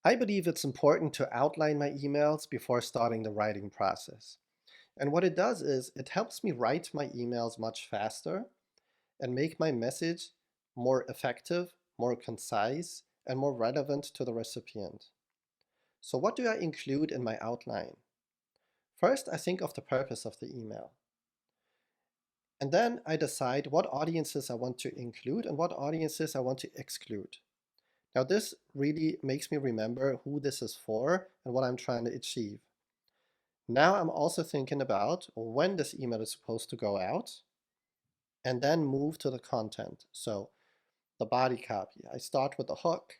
I believe it's important to outline my emails before starting the writing process. And what it does is it helps me write my emails much faster and make my message more effective, more concise, and more relevant to the recipient. So what do I include in my outline? First, I think of the purpose of the email. And then I decide what audiences I want to include and what audiences I want to exclude. Now this really makes me remember who this is for and what I'm trying to achieve. Now I'm also thinking about when this email is supposed to go out and then move to the content. So the body copy. I start with a hook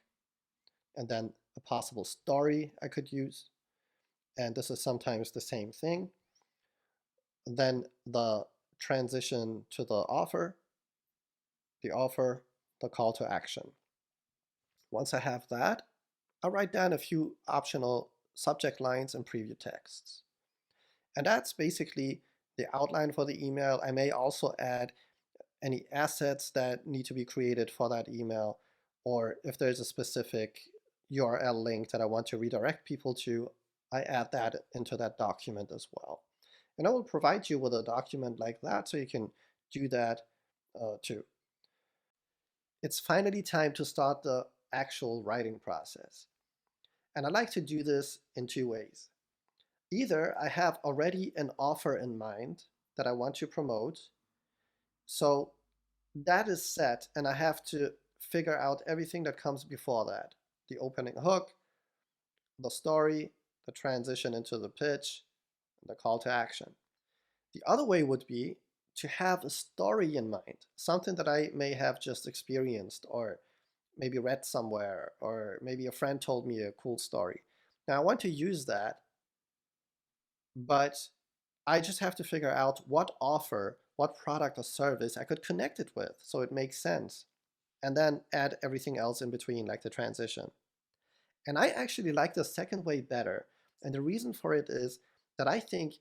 and then a possible story I could use. And this is sometimes the same thing. Then the transition to the offer, the call to action. Once I have that, I'll write down a few optional subject lines and preview texts. And that's basically the outline for the email. I may also add any assets that need to be created for that email, or if there's a specific URL link that I want to redirect people to, I add that into that document as well. And I will provide you with a document like that so you can do that too. It's finally time to start the actual writing process. And I like to do this in two ways. Either I have already an offer in mind that I want to promote, so that is set and I have to figure out everything that comes before that. The opening hook, the story, the transition into the pitch, and the call to action. The other way would be to have a story in mind, something that I may have just experienced or maybe read somewhere, or maybe a friend told me a cool story. Now I want to use that, but I just have to figure out what offer, what product or service I could connect it with so it makes sense, and then add everything else in between, like the transition. And I actually like the second way better. And the reason for it is that I think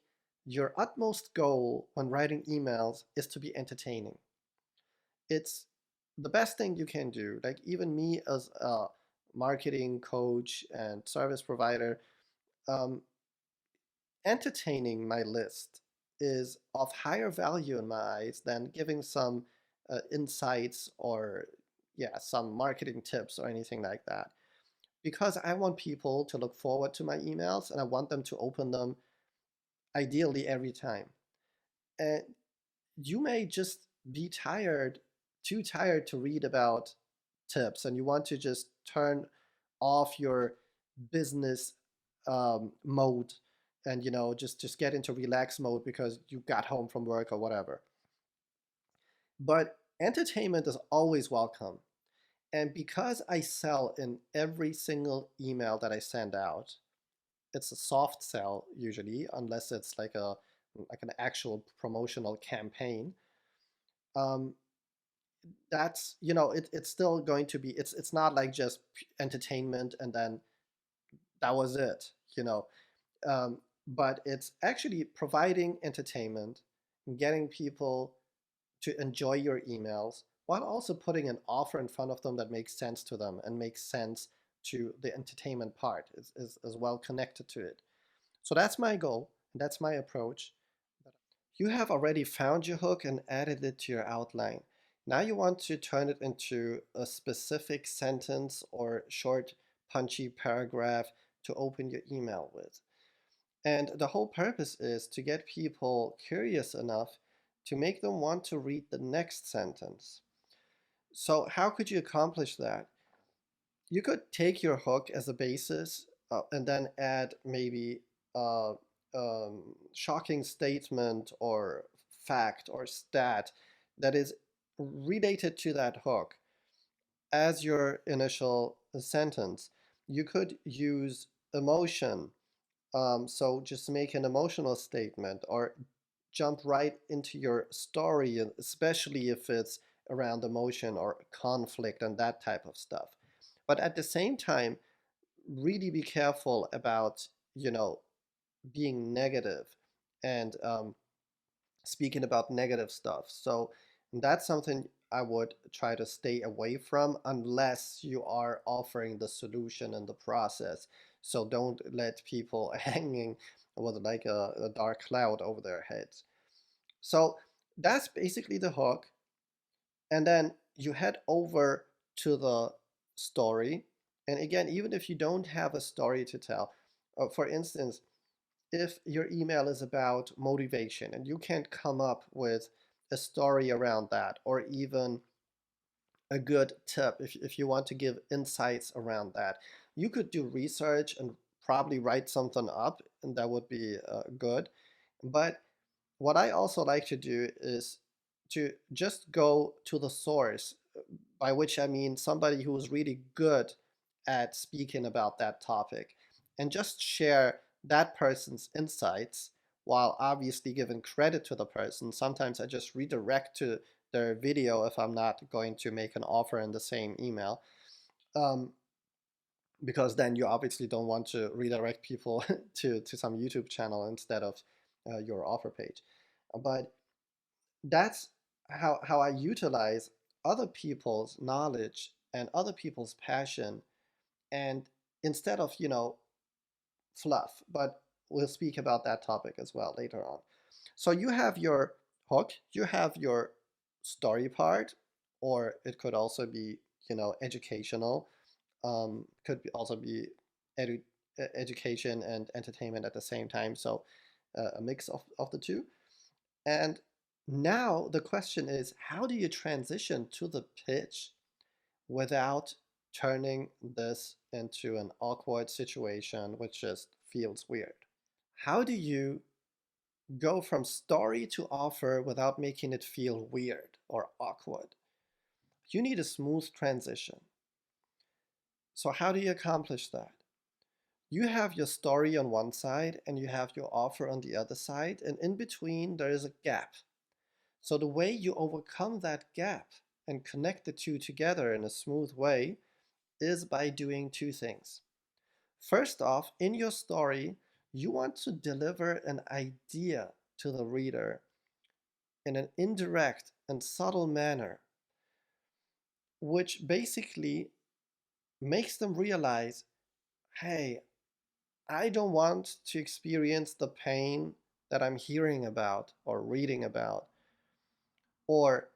your utmost goal when writing emails is to be entertaining. It's the best thing you can do. Like even me as a marketing coach and service provider, um, entertaining my list is of higher value in my eyes than giving some insights or some marketing tips or anything like that. Because I want people to look forward to my emails and I want them to open them ideally every time. And you may just be too tired to read about tips, and you want to just turn off your business mode and just get into relax mode because you got home from work or whatever. But entertainment is always welcome. And because I sell in every single email that I send out, it's a soft sell usually, unless it's like an actual promotional campaign. Um, that's it's still going to be it's not like just entertainment and then that was it, but it's actually providing entertainment and getting people to enjoy your emails while also putting an offer in front of them that makes sense to them and makes sense to the entertainment part, is as well connected to it. So that's my goal, and that's my approach. You have already found your hook and added it to your outline. Now you want to turn it into a specific sentence or short, punchy paragraph to open your email with. And the whole purpose is to get people curious enough to make them want to read the next sentence. So how could you accomplish that? You could take your hook as a basis and then add maybe a shocking statement or fact or stat that is related to that hook as your initial sentence. You could use emotion, so just make an emotional statement or jump right into your story, especially if it's around emotion or conflict and that type of stuff. But at the same time, really be careful about, being negative and speaking about negative stuff. So that's something I would try to stay away from unless you are offering the solution in the process. So don't let people hanging with like a dark cloud over their heads. So that's basically the hook. And then you head over to the story. And again, even if you don't have a story to tell, for instance, if your email is about motivation and you can't come up with a story around that, or even a good tip if you want to give insights around that, you could do research and probably write something up, and that would be good. But what I also like to do is to just go to the source, by which I mean somebody who is really good at speaking about that topic, and just share that person's insights while obviously giving credit to the person. Sometimes I just redirect to their video if I'm not going to make an offer in the same email. Um, because then you obviously don't want to redirect people to some YouTube channel instead of your offer page. But that's how I utilize other people's knowledge and other people's passion, and instead of, fluff, but we'll speak about that topic as well later on. So you have your hook, you have your story part, or it could also be, educational, could also be edu education and entertainment at the same time. So a mix of the two. And now the question is, how do you transition to the pitch without turning this into an awkward situation which just feels weird? How do you go from story to offer without making it feel weird or awkward? You need a smooth transition. So how do you accomplish that? You have your story on one side and you have your offer on the other side, and in between there is a gap. So the way you overcome that gap and connect the two together in a smooth way is by doing two things. First off, in your story, you want to deliver an idea to the reader in an indirect and subtle manner, which basically makes them realize, hey, I don't want to experience the pain that I'm hearing about or reading about, or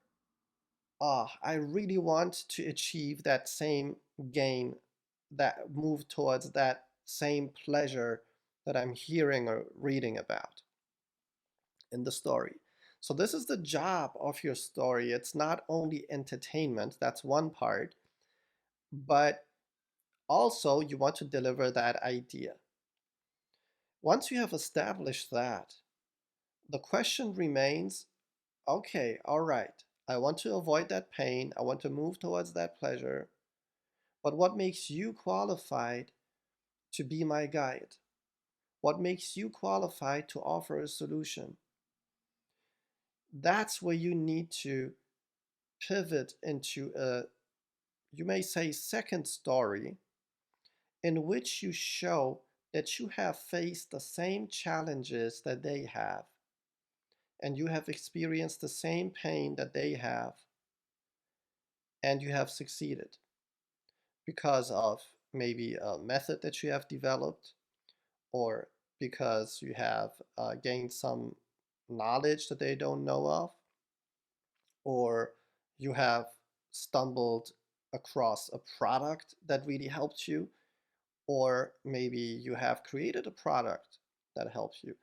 I really want to achieve that same gain, that move towards that same pleasure that I'm hearing or reading about in the story. So this is the job of your story. It's not only entertainment, that's one part, but also you want to deliver that idea. Once you have established that, the question remains, okay, all right, I want to avoid that pain, I want to move towards that pleasure, but what makes you qualified to be my guide? What makes you qualified to offer a solution? That's where you need to pivot into a, you may say, second story, in which you show that you have faced the same challenges that they have, and you have experienced the same pain that they have, and you have succeeded because of maybe a method that you have developed, or because you have gained some knowledge that they don't know of, or you have stumbled across a product that really helped you, or maybe you have created a product that helps you.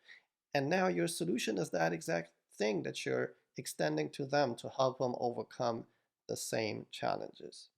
And now your solution is that exact thing that you're extending to them to help them overcome the same challenges.